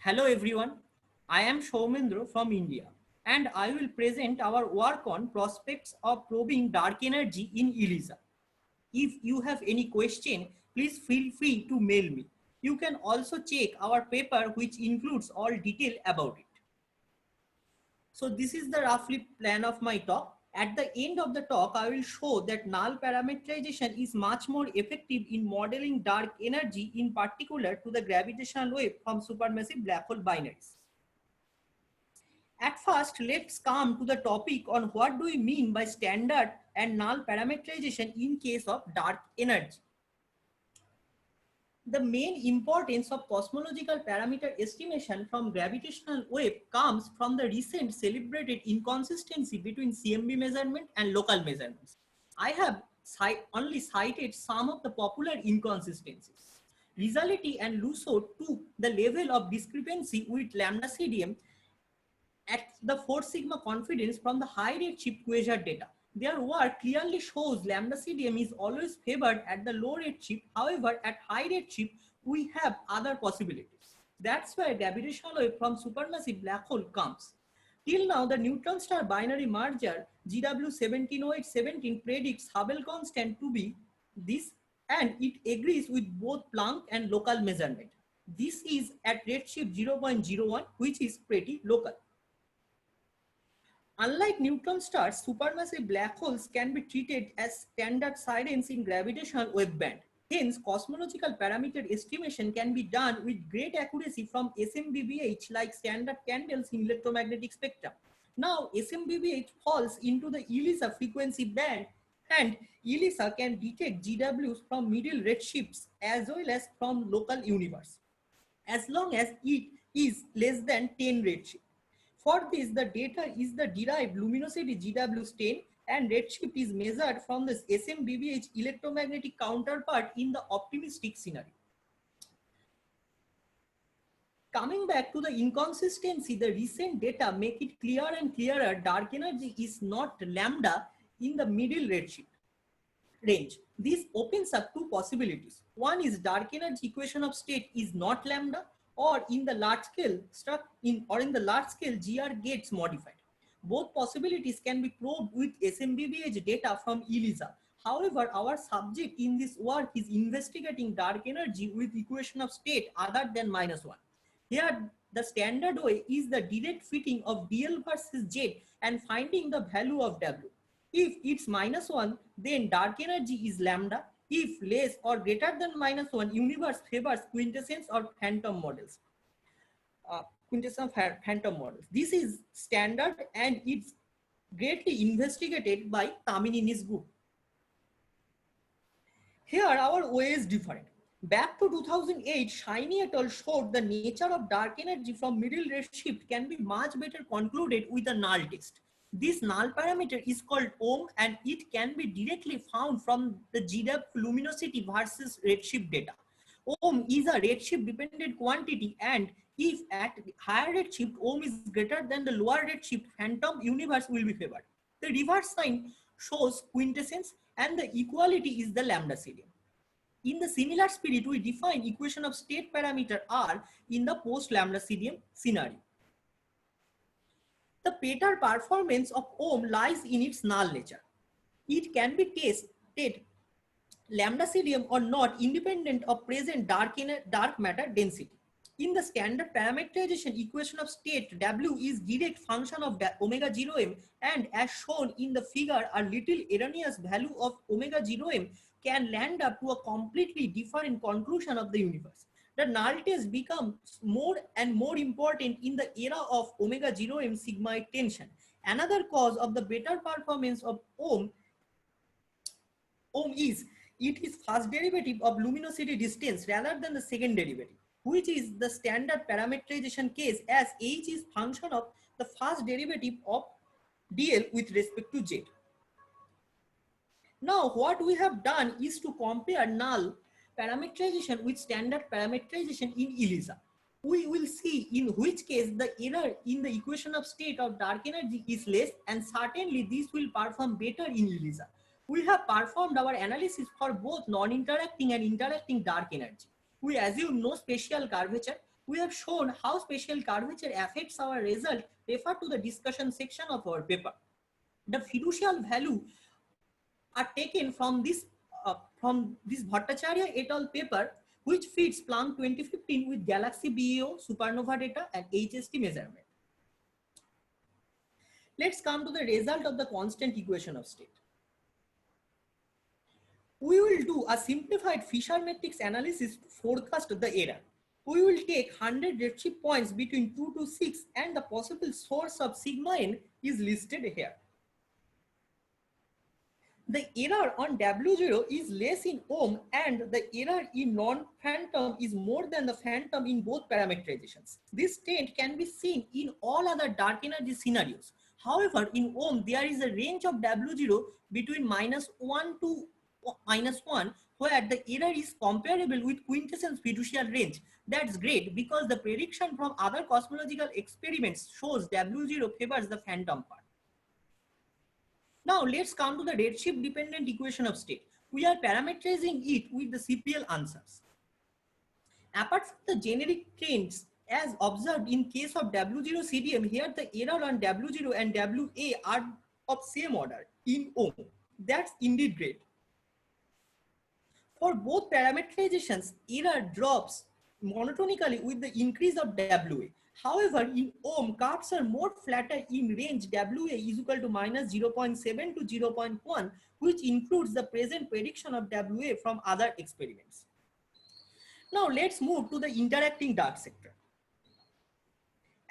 Hello everyone, I am Soumendra from India and I will present our work on prospects of probing dark energy in ELISA. If you have any question, please feel free to mail me. You can also check our paper which includes all detail about it. So this is the roughly plan of my talk. At the end of the talk, I will show that null parameterization is much more effective in modeling dark energy, in particular to the gravitational wave from supermassive black hole binaries. At first, let's come to the topic on what do we mean by standard and null parameterization in case of dark energy. The main importance of cosmological parameter estimation from gravitational wave comes from the recent celebrated inconsistency between CMB measurement and local measurements. I have only cited some of the popular inconsistencies. Rizaletti and Lusso took the level of discrepancy with lambda CDM at the 4 sigma confidence from the high redshift quasar data. Their work clearly shows lambda CDM is always favored at the low redshift. However, at high redshift, we have other possibilities. That's where gravitational wave from supermassive black hole comes. Till now, the neutron star binary merger GW170817 predicts Hubble constant to be this, and it agrees with both Planck and local measurement. This is at redshift 0.01, which is pretty local. Unlike neutron stars, supermassive black holes can be treated as standard sirens in gravitational wave band. Hence, cosmological parameter estimation can be done with great accuracy from SMBBH like standard candles in electromagnetic spectrum. Now, SMBBH falls into the ELISA frequency band, and ELISA can detect GWs from middle redshifts as well as from local universe, as long as it is less than 10 redshift. For this, the data is the derived luminosity GW stain, and redshift is measured from the SMBBH electromagnetic counterpart in the optimistic scenario. Coming back to the inconsistency, the recent data make it clearer and clearer dark energy is not lambda in the middle redshift range. This opens up two possibilities. One is dark energy equation of state is not lambda, or in the large scale in the large scale GR gets modified. Both possibilities can be probed with SMBBH data from ELISA. However, our subject in this work is investigating dark energy with equation of state other than -1. Here, the standard way is the direct fitting of DL versus Z and finding the value of W. If it's -1, then dark energy is lambda. If less or greater than -1, universe favors quintessence or phantom models. Quintessence phantom models. This is standard and it's greatly investigated by Taminini's group. Here our way is different. Back to 2008, Shiny et al. Showed the nature of dark energy from middle redshift can be much better concluded with a null test. This null parameter is called ohm, and it can be directly found from the GW luminosity versus redshift data. Ohm is a redshift dependent quantity, and if at higher redshift ohm is greater than the lower redshift, phantom universe will be favored. The reverse sign shows quintessence and the equality is the lambda CDM. In the similar spirit, we define equation of state parameter R in the post lambda CDM scenario. The better performance of ohm lies in its null nature. It can be tested lambda CDM or not independent of present dark matter density. In the standard parameterization equation of state, W is direct function of omega 0m, and as shown in the figure, a little erroneous value of omega 0m can land up to a completely different conclusion of the universe. The null test becomes more and more important in the era of omega 0m sigmoid tension. Another cause of the better performance of ohm is it is first derivative of luminosity distance rather than the second derivative, which is the standard parameterization case, as h is function of the first derivative of dl with respect to z. Now what we have done is to compare null parameterization with standard parameterization in ELISA. We will see in which case the error in the equation of state of dark energy is less, and certainly this will perform better in ELISA. We have performed our analysis for both non-interacting and interacting dark energy. We assume no spatial curvature. We have shown how spatial curvature affects our result. Refer to the discussion section of our paper. The fiducial value are taken from this Bhattacharya et al. Paper, which fits Planck 2015 with galaxy BEO, supernova data, and HST measurement. Let's come to the result of the constant equation of state. We will do a simplified Fisher matrix analysis to forecast the error. We will take 100 redshift points between 2 to 6, and the possible source of sigma n is listed here. The error on W0 is less in ohm, and the error in non-phantom is more than the phantom in both parameterizations. This trend can be seen in all other dark energy scenarios. However, in ohm, there is a range of W0 between -1 to -1, where the error is comparable with quintessence fiducial range. That's great because the prediction from other cosmological experiments shows W0 favors the phantom part. Now let's come to the redshift dependent equation of state. We are parameterizing it with the CPL answers. Apart from the generic trends as observed in case of W0 CDM, here the error on W0 and WA are of same order in ohm. That's indeed great. For both parameterizations, error drops monotonically with the increase of WA. However, in ohm, curves are more flatter in range WA is equal to -0.7 to 0.1, which includes the present prediction of WA from other experiments. Now let's move to the interacting dark sector.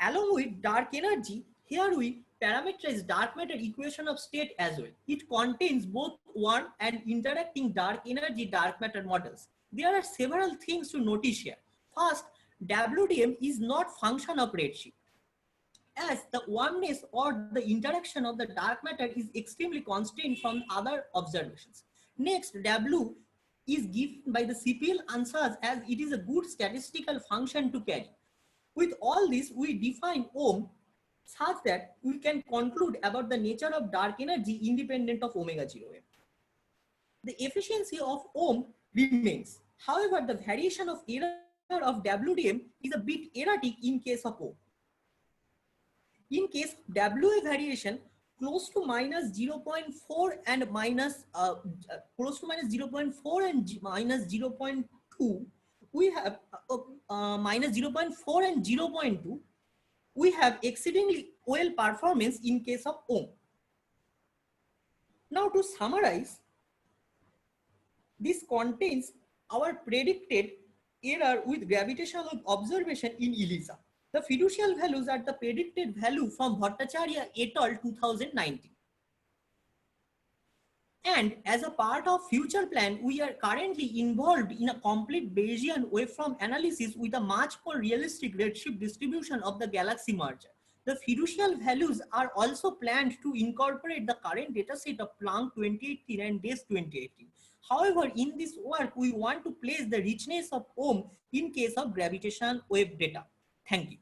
Along with dark energy, here we parameterize dark matter equation of state as well. It contains both warm and interacting dark energy dark matter models. There are several things to notice here. First, WDM is not function of redshift, as the warmness or the interaction of the dark matter is extremely constant from other observations. Next, W is given by the CPL answers as it is a good statistical function to carry. With all this, we define ohm such that we can conclude about the nature of dark energy independent of omega 0m. The efficiency of ohm remains. However, the variation of error of WDM is a bit erratic in case of ohm. In case of WA variation, close to -0.4 and close to -0.4 and -0.2, we have -0.4 and 0.2. We have exceedingly well performance in case of ohm. Now to summarize, this contains our predicted error with gravitational observation in ELISA. The fiducial values are the predicted value from Bhattacharya et al. 2019. And as a part of future plan, we are currently involved in a complete Bayesian waveform analysis with a much more realistic redshift distribution of the galaxy merger. The fiducial values are also planned to incorporate the current dataset of Planck 2018 and DES 2018. However, in this work, we want to place the richness of ohm in case of gravitational wave data. Thank you.